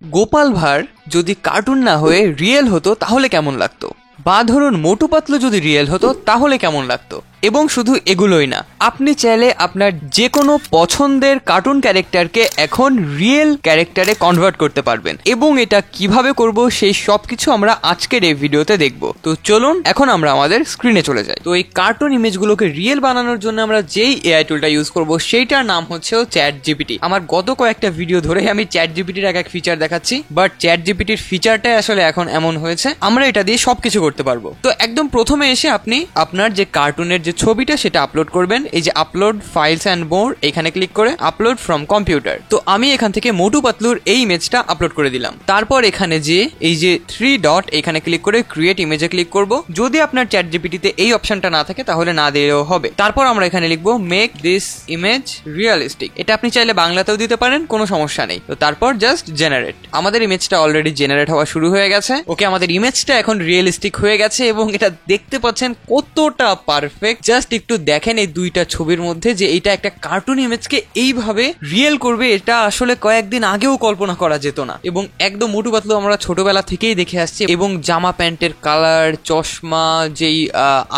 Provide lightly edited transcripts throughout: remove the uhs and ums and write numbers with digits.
গোপাল ভাঁড় যদি কার্টুন না হয়ে রিয়েল হতো তাহলে কেমন লাগতো, বা ধরুন মোটু পাতলু যদি রিয়েল হতো তাহলে কেমন লাগতো। এবং শুধু এগুলোই না, আপনি চাইলে আপনার যে কোনো পছন্দের কার্টুন ক্যারেক্টারকে এখন রিয়েল ক্যারেক্টারে কনভার্ট করতে পারবেন। এবং এটা কিভাবে করব সেই সব কিছু আমরা আজকের এই ভিডিওতে দেখব। তো চলুন এখন আমরা আমাদের স্ক্রিনে চলে যাই। তো এই কার্টুন ইমেজগুলোকে রিয়েল বানানোর জন্য আমরা যেই এআই টুলটা ইউজ করব সেইটার নাম হচ্ছে চ্যাট জিপিটি। আমার গত কয়েকটা ভিডিও ধরে আমি চ্যাট জিপিটির এক ফিচার দেখাচ্ছি, বাট চ্যাট জিপিটির ফিচারটাই আসলে এখন এমন হয়েছে আমরা এটা দিয়ে সবকিছু করতে পারবো। তো একদম প্রথমে এসে আপনি আপনার যে কার্টুনের যে ছবিটা সেটা আপলোড করবেন। এই যে আপলোড ফাইলস অ্যান্ড মোর, এখানে ক্লিক করে আপলোড ফ্রম কম্পিউটার। তো আমি এখান থেকে মোটু পাতলুর এই ইমেজটা আপলোড করে দিলাম। তারপর এখানে যে এই যে 3 ডট এখানে ক্লিক করে ক্রিয়েট ইমেজে ক্লিক করব। যদি আপনার চ্যাট জিপিটিতে এই অপশনটা না থাকে তাহলে না দিলেও হবে। তারপর আমরা এখানে লিখবো মেক দিস ইমেজ রিয়েলিস্টিক। এটা আপনি চাইলে বাংলাতেও দিতে পারেন, কোনো সমস্যা নেই। তো তারপর জাস্ট জেনারেট। আমাদের ইমেজটা অলরেডি জেনারেট হওয়া শুরু হয়ে গেছে। ওকে, আমাদের ইমেজটা এখন রিয়েলিস্টিক হয়ে গেছে এবং এটা দেখতে পাচ্ছেন কতটা পারফেক্ট। জাস্ট একটু দেখেন এই দুইটা ছবির মধ্যে যে এটা একটা কার্টুন ইমেজকে এইভাবে রিয়েল করবে, এটা আসলে কয়েকদিন আগেও কল্পনা করা যেত না। এবং একদম মোটু পাতলু আমরা ছোটবেলা থেকেই দেখে আসছি। এবং জামা প্যান্টের কালার, চশমা, যেই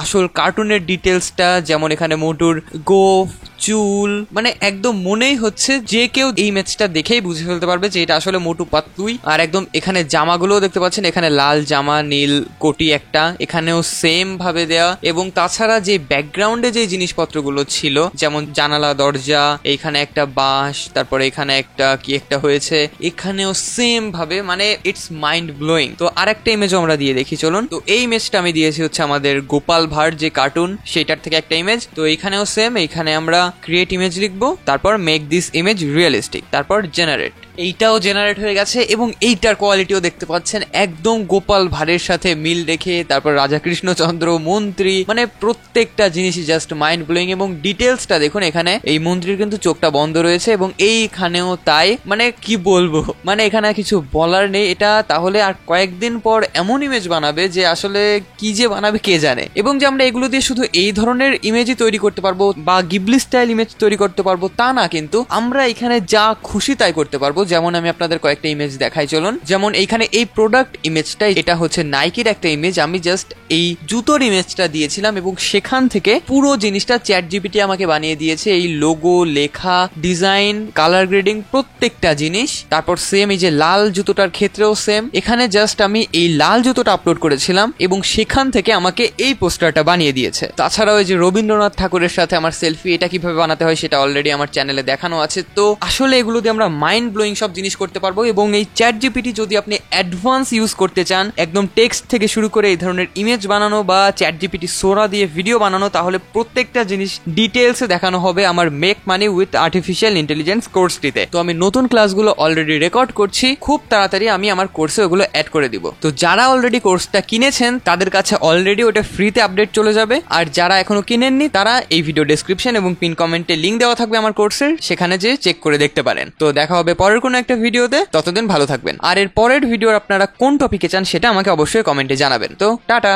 আসল কার্টুনের ডিটেলসটা, যেমন এখানে মোটুর গোফ, চুল, মানে একদম মনেই হচ্ছে যে কেউ এই ইমেজটা দেখেই বুঝে ফেলতে পারবে যে এটা আসলে মোটু পাতলুই। আর একদম এখানে জামাগুলোও দেখতে পাচ্ছেন, এখানে লাল জামা, নীল কোটি একটা, এখানেও সেম ভাবে দেওয়া। এবং তাছাড়া যে ব্যাকগ্রাউন্ডে যে জিনিসপত্রগুলো ছিল, যেমন জানালা, দরজা, এইখানে একটা বাঁশ, তারপরে এখানে একটা কি একটা হয়েছে, এখানেও সেম ভাবে, মানে ইটস মাইন্ড ব্লোয়িং। তো আরেকটা ইমেজও আমরা দিয়ে দেখি, চলুন। তো এই ইমেজটা আমি দিয়েছি হচ্ছে আমাদের গোপাল ভাঁড় যে কার্টুন সেটার থেকে একটা ইমেজ। তো এইখানেও সেম, এইখানে আমরা ক্রিয়েট ইমেজ লিখবো, তারপর মেক দিস ইমেজ রিয়েলিস্টিক, তারপর জেনারেট। এইটাও জেনারেট হয়ে গেছে এবং এইটার কোয়ালিটিও দেখতে পাচ্ছেন একদম গোপাল ভাঁড়ের সাথে মিল রেখে। তারপর রাজা কৃষ্ণচন্দ্র, মন্ত্রী, মানে প্রত্যেকটা জিনিসই জাস্ট মাইন্ড ব্লোয়িং। এবং ডিটেলসটা দেখুন, এখানে এই মন্ত্রীর কিন্তু চোখটা বন্ধ রয়েছে এবং এইখানেও তাই। মানে কি বলবো, মানে এখানে কিছু বলার নেই। এটা তাহলে আর কয়েকদিন পর এমন ইমেজ বানাবে যে আসলে কি যে বানাবে কে জানে। এবং যে আমরা এগুলো দিয়ে শুধু এই ধরনের ইমেজই তৈরি করতে পারবো বা গিবলি স্টাইল ইমেজ তৈরি করতে পারবো তা না, কিন্তু আমরা এখানে যা খুশি তাই করতে পারবো। যেমন আমি আপনাদের কয়েকটা ইমেজ দেখাই, চলুন। যেমন এইখানে এই প্রোডাক্ট ইমেজটা, এটা হচ্ছে নাইকির একটা ইমেজ। আমি জাস্ট এই জুতোর ইমেজটা দিয়েছিলাম এবং সেখান থেকে পুরো জিনিসটা চ্যাট জিপিটি আমাকে বানিয়ে দিয়েছে। এই লোগো, লেখা, ডিজাইন, কালার গ্রেডিং, প্রত্যেকটা জিনিস। তারপর সেম এই যে লাল জুতোটার ক্ষেত্রেও সেম, এখানে জাস্ট আমি এই লাল জুতোটা আপলোড করেছিলাম এবং সেখান থেকে আমাকে এই পোস্টারটা বানিয়ে দিয়েছে। তাছাড়াও এই যে রবীন্দ্রনাথ ঠাকুরের সাথে আমার সেলফি, এটা কিভাবে বানাতে হয় সেটা অলরেডি আমার চ্যানেলে দেখানো আছে। তো আসলে এগুলো দিয়ে আমরা মাইন্ড ব্লোয়িং সব জিনিস করতে পারবো। এবং এই চ্যাট জিপিটি যদি আপনি অ্যাডভান্স ইউজ করতে চান, একদম টেক্সট থেকে শুরু করে এই ধরনের ইমেজ বানানো বা চ্যাট জিপিটি সোরা দিয়ে ভিডিও বানানো, তাহলে প্রত্যেকটা জিনিস ডিটেলসে দেখানো হবে আমার make money with artificial intelligence কোর্সটিতে। তো আমি নতুন ক্লাসগুলো অলরেডি রেকর্ড করছি, খুব তাড়াতাড়ি আমি আমার কোর্সে ওগুলো অ্যাড করে দিব। তো যারা অলরেডি কোর্সটা কিনেছেন তাদের কাছে অলরেডি ওটা ফ্রিতে আপডেট চলে যাবে। আর যারা এখনো কিনেননি তারা এই ভিডিও ডেসক্রিপশন এবং পিন কমেন্টে লিঙ্ক দেওয়া থাকবে আমার কোর্সের, সেখানে যেয়ে চেক করে দেখতে পারেন। তো দেখা হবে পরের কোনো একটা ভিডিওতে, ততদিন ভালো থাকবেন। আর এর পরের ভিডিওর আপনারা কোন টপিকে চান সেটা আমাকে অবশ্যই কমেন্টে জানাবেন। তো টাটা।